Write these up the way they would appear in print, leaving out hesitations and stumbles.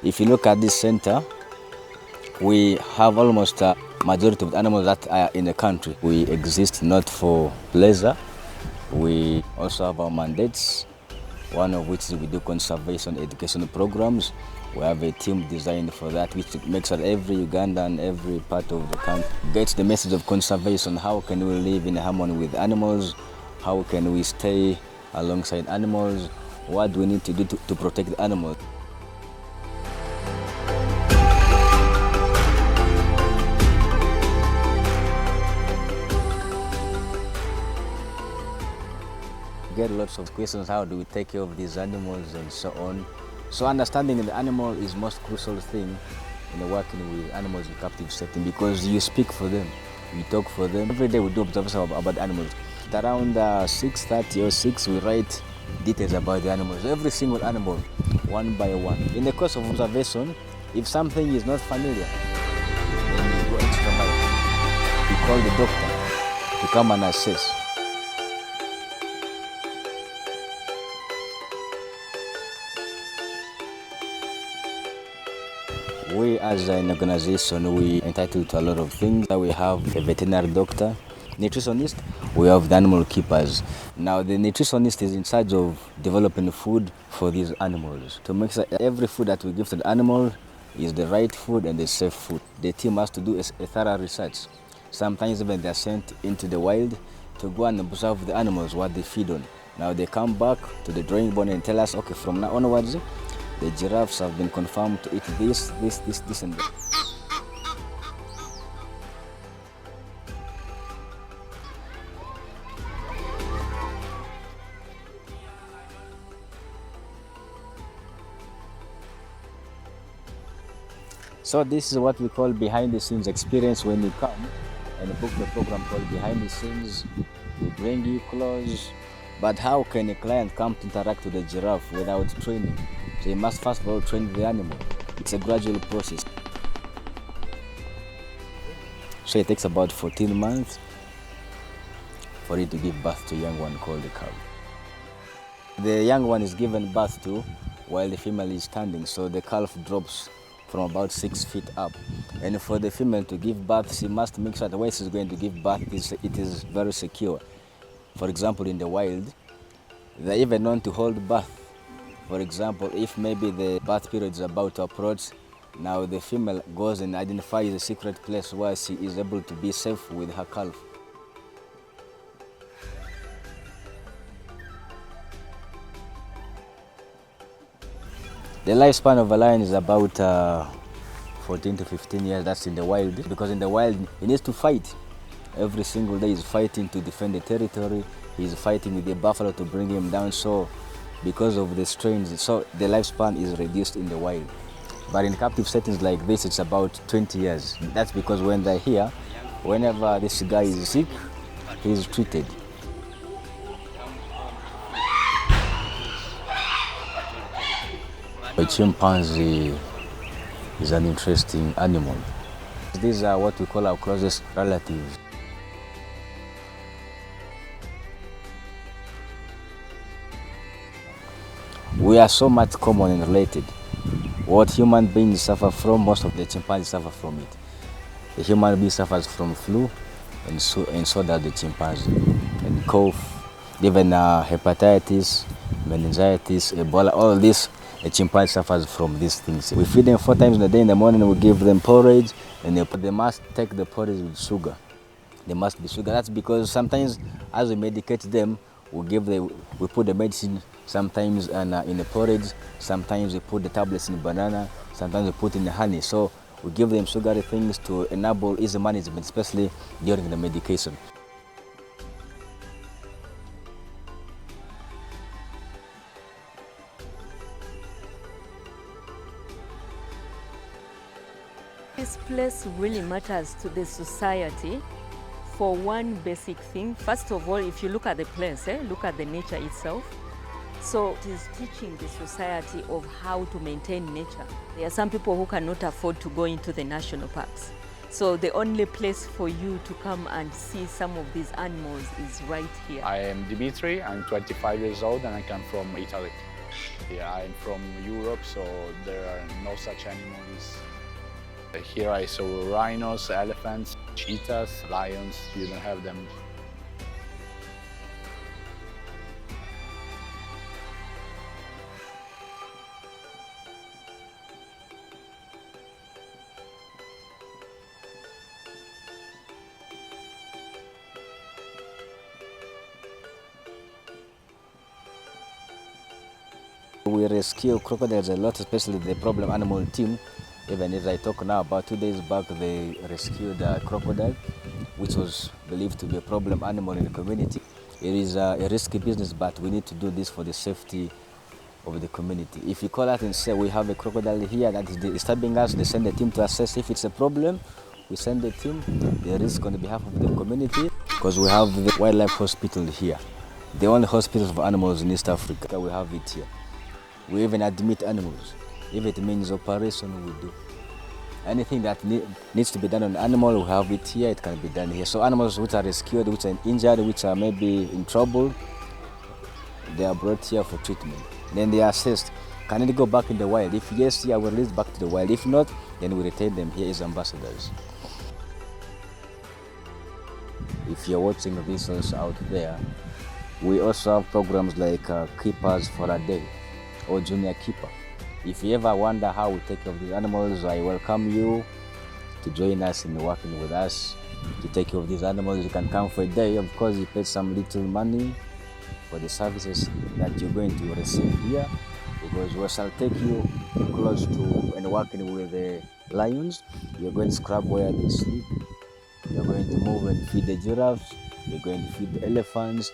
If you look at this center, we have almost a majority of the animals that are in the country. We exist not for pleasure. We also have our mandates, one of which is we do conservation education programs. We have a team designed for that, which makes sure every Ugandan, every part of the country gets the message of conservation. How can we live in harmony with animals? How can we stay alongside animals? What do we need to do to protect the animals? Get lots of questions, how do we take care of these animals and so on. So understanding the animal is most crucial thing in working with animals in captive setting, because you speak for them, you talk for them. Every day we do observations about animals. At around 6:30 or 6, we write details about the animals, every single animal, one by one. In the course of observation, if something is not familiar, then you go extra mile. You call the doctor to come and assess. We as an organization, we are entitled to a lot of things. We have a veterinary doctor, nutritionist, we have the animal keepers. Now the nutritionist is in charge of developing food for these animals to make sure every food that we give to the animal is the right food and the safe food. The team has to do a thorough research. Sometimes even they are sent into the wild to go and observe the animals, what they feed on. Now they come back to the drawing board and tell us, okay, from now onwards, the giraffes have been confirmed to eat this, and that. So this is what we call behind the scenes experience. When you come and book the program called behind the scenes, we bring you close. But how can a client come to interact with the giraffe without training? So you must first of all train the animal. It's a gradual process. So it takes about 14 months for it to give birth to a young one called a calf. The young one is given birth to while the female is standing, so the calf drops from about 6 feet up. And for the female to give birth, she must make sure the way she's going to give birth it is very secure. For example, in the wild, they're even known to hold birth. For example, if maybe the birth period is about to approach, now the female goes and identifies a secret place where she is able to be safe with her calf. The lifespan of a lion is about 14 to 15 years. That's in the wild, because in the wild he needs to fight. Every single day he's fighting to defend the territory. He's fighting with the buffalo to bring him down. So because of the strains, so the lifespan is reduced in the wild. But in captive settings like this, it's about 20 years. That's because when they're here, whenever this guy is sick, he's treated. A chimpanzee is an interesting animal. These are what we call our closest relatives. We are so much common and related. What human beings suffer from, most of the chimpanzees suffer from it. The human being suffers from flu, and so does the chimpanzee. And cough, even hepatitis, meningitis, Ebola, all this, the chimpanzee suffers from these things. We feed them 4 times in a day. In the morning we give them porridge, and they must take the porridge with sugar. There must be sugar. That's because sometimes as we medicate them, we put the medicine sometimes in the porridge, sometimes we put the tablets in banana, sometimes we put in the honey. So we give them sugary things to enable easy management, especially during the medication. This place really matters to the society for one basic thing. First of all, if you look at the place, look at the nature itself. So it is teaching the society of how to maintain nature. There are some people who cannot afford to go into the national parks. So the only place for you to come and see some of these animals is right here. I am Dimitri, I'm 25 years old and I come from Italy. Yeah, I'm from Europe, so there are no such animals. Here I saw rhinos, elephants, cheetahs, lions. You don't have them. We rescue crocodiles a lot, especially the problem animal team. Even as I talk now, about 2 days back, they rescued a crocodile, which was believed to be a problem animal in the community. It is a risky business, but we need to do this for the safety of the community. If you call out and say we have a crocodile here that is disturbing us, they send a team to assess if it's a problem. We send the team, they risk on behalf of the community, because we have the wildlife hospital here, the only hospital for animals in East Africa. We have it here. We even admit animals. If it means operation, we do. Anything that needs to be done on an animal, we have it here, it can be done here. So animals which are rescued, which are injured, which are maybe in trouble, they are brought here for treatment. Then they are assessed. Can it go back in the wild? If yes, yeah, we'll release back to the wild. If not, then we retain them here as ambassadors. If you're watching this also out there, we also have programs like Keepers for a Day or Junior Keeper. If you ever wonder how we take care of these animals, I welcome you to join us in working with us to take care of these animals. You can come for a day. Of course, you pay some little money for the services that you're going to receive here, because we shall take you close to and working with the lions. You're going to scrub where they sleep. You're going to move and feed the giraffes. You're going to feed the elephants.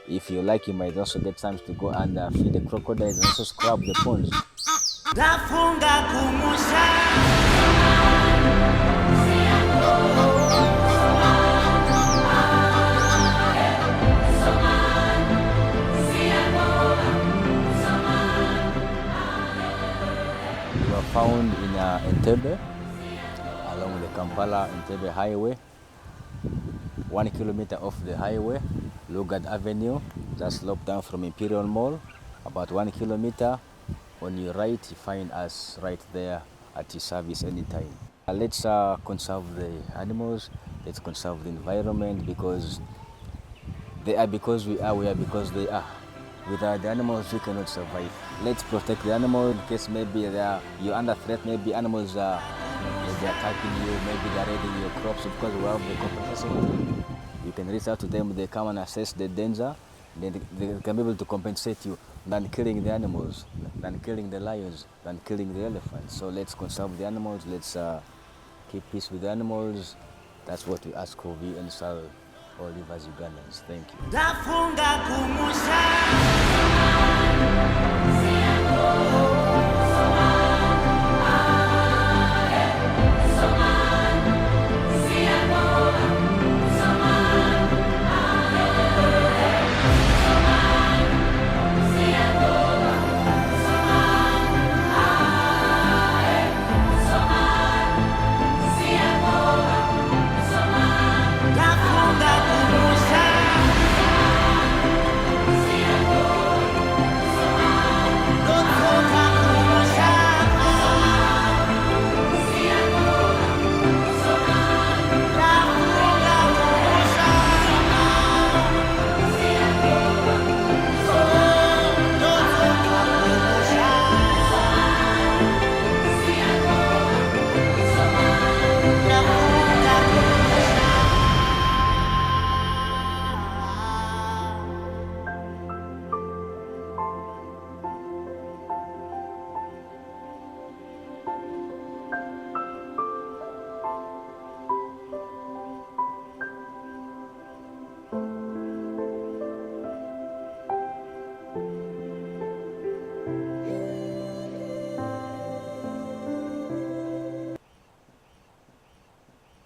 If you like, you might also get time to go and feed the crocodiles and also scrub the ponds. We are found in Entebbe, along the Kampala-Entebbe highway. 1 kilometer off the highway, Lugard Avenue, just slope down from Imperial Mall. About 1 kilometer on your right, you find us right there at your service anytime. Let's conserve the animals, let's conserve the environment, because they are because we are because they are. Without the animals, we cannot survive. Let's protect the animals in case maybe you're under threat, maybe animals are maybe attacking you, maybe they're raiding your crops. Because we have the compensation, you can reach out to them, they come and assess the danger, then they can be able to compensate you than killing the animals, than killing the lions, than killing the elephants. So let's conserve the animals, let's keep peace with the animals. That's what we ask of you and shall all live as Ugandans. Thank you.